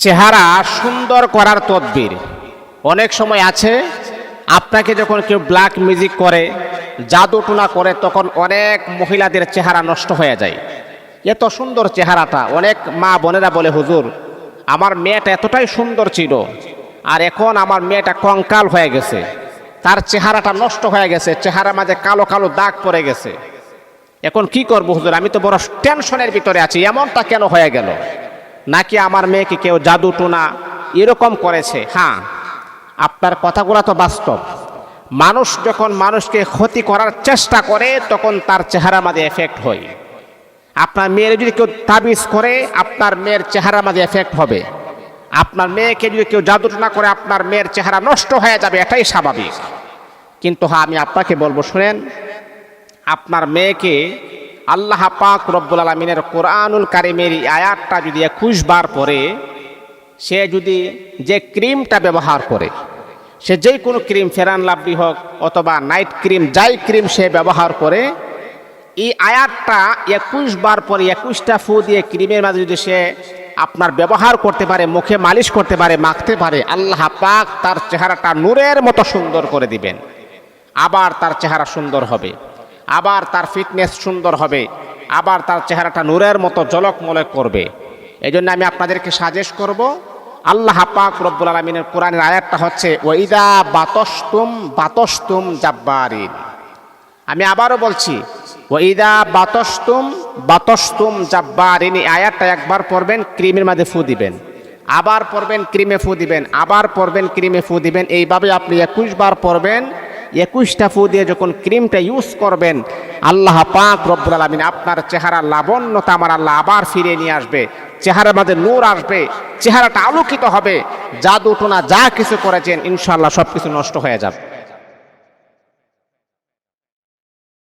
চেহারা সুন্দর করার তদবির অনেক সময় আছে। আপনাকে যখন কেউ ব্ল্যাক মিউজিক করে, জাদু টুনা করে, তখন অনেক মহিলাদের চেহারা নষ্ট হয়ে যায়। এত সুন্দর চেহারাটা, অনেক মা বোনেরা বলে, হুজুর আমার মেয়েটা এতটাই সুন্দর ছিল, আর এখন আমার মেয়েটা কঙ্কাল হয়ে গেছে, তার চেহারাটা নষ্ট হয়ে গেছে, চেহারার মাঝে কালো কালো দাগ পড়ে গেছে। এখন কি করবো হুজুর, আমি তো বড় টেনশনের ভিতরে আছি, এমনটা কেন হয়ে গেল? নাকি আমার মেয়েকে কেউ জাদু টুনা এরকম করেছে? হ্যাঁ, আপনার কথাগুলো তো বাস্তব। মানুষ যখন মানুষকে ক্ষতি করার চেষ্টা করে তখন তার চেহারার মাঝে এফেক্ট হয়। আপনার মেয়ের যদি কেউ তাবিজ করে, আপনার মেয়ের চেহারার মাঝে এফেক্ট হবে। আপনার মেয়েকে যদি কেউ জাদু টুনা করে, আপনার মেয়ের চেহারা নষ্ট হয়ে যাবে, এটাই স্বাভাবিক। কিন্তু হ্যাঁ, আমি আপনাকে বলবো, শুনেন, আপনার মেয়েকে আল্লাহ পাক রব্বুল আলামিনের কোরআনুল কারিমের আয়াতটা যদি 21 বার পড়ে, সে যদি যে ক্রিমটা ব্যবহার করে, সে যেই কোনো ক্রিম, ফেরান লাভলি হোক অথবা নাইট ক্রিম, যাই ক্রিম সে ব্যবহার করে, এই আয়াতটা 21 বার পরে 21টা ফু দিয়ে ক্রিমের মাঝে যদি সে আপনার ব্যবহার করতে পারে, মুখে মালিশ করতে পারে, মাখতে পারে, আল্লাহ পাক তার চেহারাটা নূরের মতো সুন্দর করে দিবেন। আবার তার চেহারা সুন্দর হবে, আবার তার ফিটনেস সুন্দর হবে, আবার তার চেহারাটা নূরের মতো ঝলকমলক করবে। এই জন্য আমি আপনাদেরকে সাজেস্ট করব, আল্লাহ পাক রব্বুল আলামিনের কোরআনের আয়াতটা হচ্ছে ওয়াইদা বাতস্তুম জাব্বারিন। আমি আবারও বলছি, ওয়াইদা বাতস্তুম জাব্বারিন। এই আয়াতটা একবার পড়বেন, ক্রিমের মাঝে ফু দিবেন, আবার পড়বেন, ক্রিমে ফু দিবেন, আবার পড়বেন, ক্রিমে ফু দিবেন। এইভাবে আপনি 21 বার পড়বেন। 21টা ফু দিয়ে যখন ক্রিমটা ইউজ করবেন, আল্লাহ পাক রব্বুল আলামিন আপনার চেহারার লাবণ্যতা আমার আল্লাহ আবার ফিরে নিয়ে আসবে, চেহারার মাঝে নূর আসবে, চেহারাটা আলোকিত হবে। জাদু টোনা যা কিছু করেছেন ইনশাআল্লাহ সব কিছু নষ্ট হয়ে যাবে।